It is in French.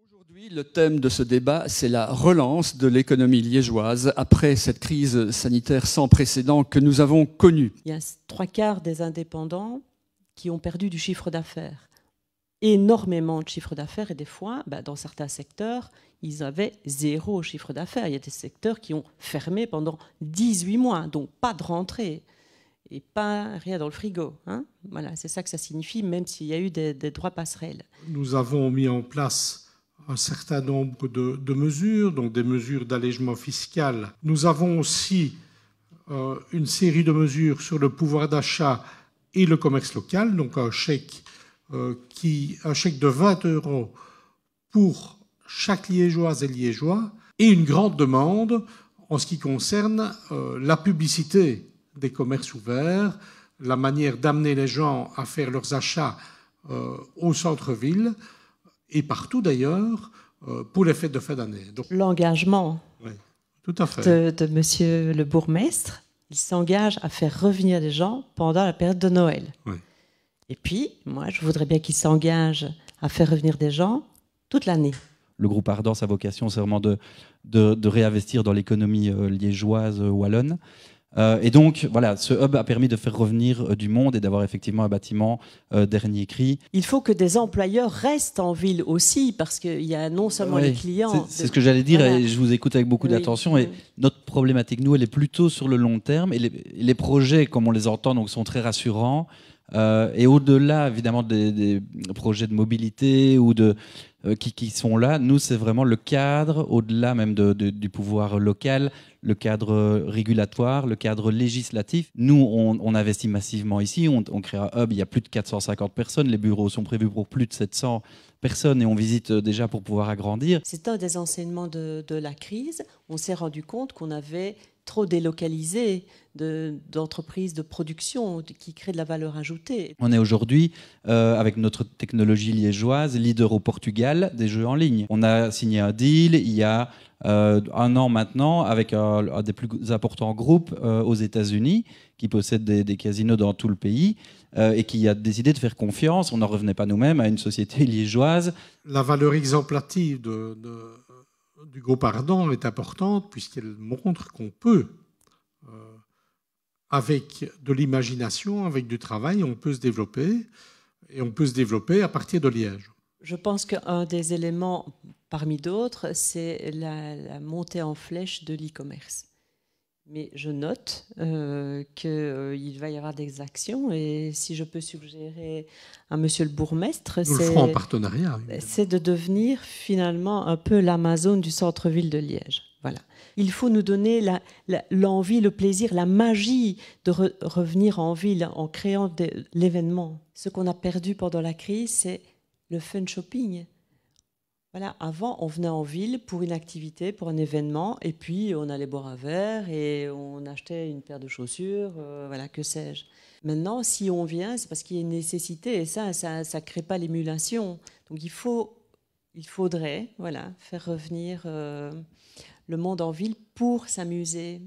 Aujourd'hui, le thème de ce débat, c'est la relance de l'économie liégeoise après cette crise sanitaire sans précédent que nous avons connue. Il y a 3/4 des indépendants qui ont perdu du chiffre d'affaires. Énormément de chiffre d'affaires et des fois, dans certains secteurs, ils avaient 0 chiffre d'affaires. Il y a des secteurs qui ont fermé pendant 18 mois, donc pas de rentrée et pas rien dans le frigo. Voilà, c'est ça que ça signifie, même s'il y a eu des droits passerelles. Nous avons mis en place un certain nombre de mesures, donc des mesures d'allègement fiscal. Nous avons aussi une série de mesures sur le pouvoir d'achat et le commerce local, donc un chèque de 20 € pour chaque liégeoise et liégeois, et une grande demande en ce qui concerne la publicité des commerces ouverts, la manière d'amener les gens à faire leurs achats au centre-ville et partout d'ailleurs pour les fêtes de fin d'année. L'engagement tout à fait. de monsieur le bourgmestre, il s'engage à faire revenir les gens pendant la période de Noël. Oui. Et puis, moi, je voudrais bien qu'il s'engage à faire revenir des gens toute l'année. Le groupe Ardent, sa vocation, c'est vraiment de réinvestir dans l'économie liégeoise wallonne. Et donc, voilà, ce hub a permis de faire revenir du monde et d'avoir effectivement un bâtiment dernier cri. Il faut que des employeurs restent en ville aussi, parce qu'il y a non seulement les clients... C'est ce que j'allais dire, Voilà. et je vous écoute avec beaucoup d'attention. Et notre problématique, nous, elle est plutôt sur le long terme. Et les projets, comme on les entend, donc, sont très rassurants. Et au-delà, évidemment, des projets de mobilité ou qui sont là, nous, c'est vraiment le cadre, au-delà même du pouvoir local, le cadre régulatoire, le cadre législatif. Nous, on investit massivement ici, on crée un hub, il y a plus de 450 personnes, les bureaux sont prévus pour plus de 700 personnes et on visite déjà pour pouvoir agrandir. C'est un des enseignements de la crise. On s'est rendu compte qu'on avait trop délocalisé d'entreprises de production qui créent de la valeur ajoutée. On est aujourd'hui, avec notre technologie liégeoise, leader au Portugal des jeux en ligne. On a signé un deal il y a 1 an maintenant avec un des plus importants groupes aux États-Unis qui possède des casinos dans tout le pays et qui a décidé de faire confiance, on n'en revenait pas nous-mêmes, à une société liégeoise. La valeur exemplative du groupe Ardent est importante puisqu'elle montre qu'on peut, avec de l'imagination, avec du travail, on peut se développer et on peut se développer à partir de Liège. Je pense qu'un des éléments, parmi d'autres, c'est la montée en flèche de l'e-commerce. Mais je note qu'il va y avoir des actions et si je peux suggérer à monsieur le bourgmestre, nous le ferons en partenariat. C'est de devenir finalement un peu l'Amazon du centre-ville de Liège. Voilà. Il faut nous donner l'envie, le plaisir, la magie de revenir en ville en créant l'événement. Ce qu'on a perdu pendant la crise, c'est le fun shopping. Voilà, avant, on venait en ville pour une activité, pour un événement, et puis on allait boire un verre et on achetait une paire de chaussures, voilà, que sais-je. Maintenant, si on vient, c'est parce qu'il y a une nécessité, et ça ne crée pas l'émulation. Donc il faudrait, voilà, faire revenir le monde en ville pour s'amuser.